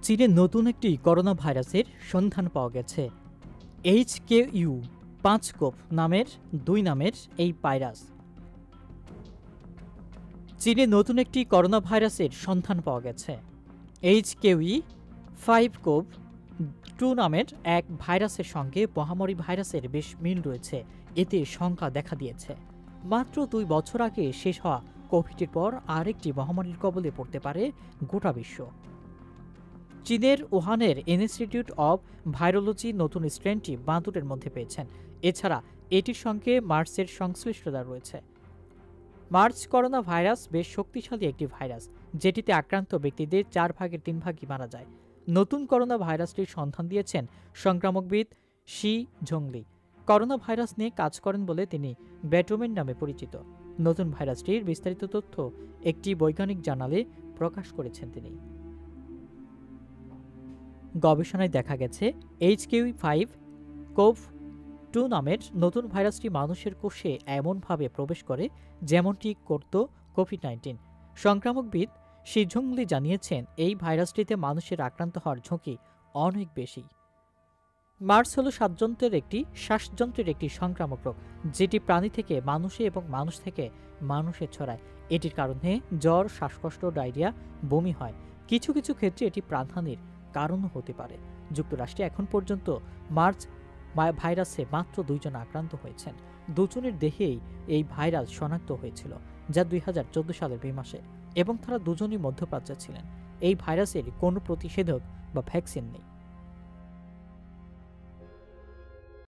চীনে নতুন একটি করোনা ভাইরাসের সন্ধান পাওয়া গেছে। HKU5 নামের এই ভাইরাস। চীনে নতুন একটি করোনা ভাইরাসের সন্ধান পাওয়া গেছে। HKU5 নামের এক ভাইরাসের সঙ্গে মহামারী ভাইরাসের বেশ মিল রয়েছে। এতে শঙ্কা দেখা দিয়েছে। মাত্র 2 বছর আগে শেষ হওয়া কোভিডের পর আরেকটি মহামারীর কবলে পড়তে পারে গোটা বিশ্ব। চীনের উহানের ইনস্টিটিউট অব ভাইরোলজি নতুন স্ট্রেনটি বাঁদুরের মধ্যে পেয়েছেন। এছাড়া এটির সঙ্গে মার্সের সংশ্লিষ্টতা রয়েছে। মার্স করোনা ভাইরাস বেশ শক্তিশালী একটি ভাইরাস, যেটিতে আক্রান্ত ব্যক্তিদের 4 ভাগের 3 ভাগই মারা যায়। নতুন করোনা ভাইরাসটির সন্ধান দিয়েছেন সংক্রামকবিদ শি ঝংলি। করোনা ভাইরাস নিয়ে কাজ করেন বলে তিনি ব্যাটোমেন নামে পরিচিত। নতুন ভাইরাসটির বিস্তারিত তথ্য একটি বৈজ্ঞানিক জার্নালে প্রকাশ করেছেন তিনি। গবেষণায় দেখা গেছে HKU5 নামের নতুন ভাইরাসটি মানুষের কোষে এমনভাবে প্রবেশ করে যেমনটি করত কোভিড-19। সংক্রামকবিদ শিঝংলি জানিয়েছেন, এই ভাইরাসটিতে মানুষের আক্রান্ত হওয়ার ঝুঁকি অনেক বেশি। মার্স হল শ্বাসযন্ত্রের একটি সংক্রামক রোগ, যেটি প্রাণী থেকে মানুষে এবং মানুষ থেকে মানুষে ছড়ায়। এটির কারণে জ্বর, শ্বাসকষ্ট, ডায়রিয়া, বমি হয়। কিছু কিছু ক্ষেত্রে এটি প্রাণহানির কারণও হতে পারে। যুক্তরাষ্ট্রে এখন পর্যন্ত মার্স ভাইরাসে মাত্র 2 জন আক্রান্ত হয়েছেন। 2 জনের দেহেই এই ভাইরাস শনাক্ত হয়েছিল, যা 2014 সালের মে মাসে, এবং তারা দুজনই মধ্যপ্রাচ্যে ছিলেন। এই ভাইরাসের কোনো প্রতিষেধক বা ভ্যাকসিন নেই।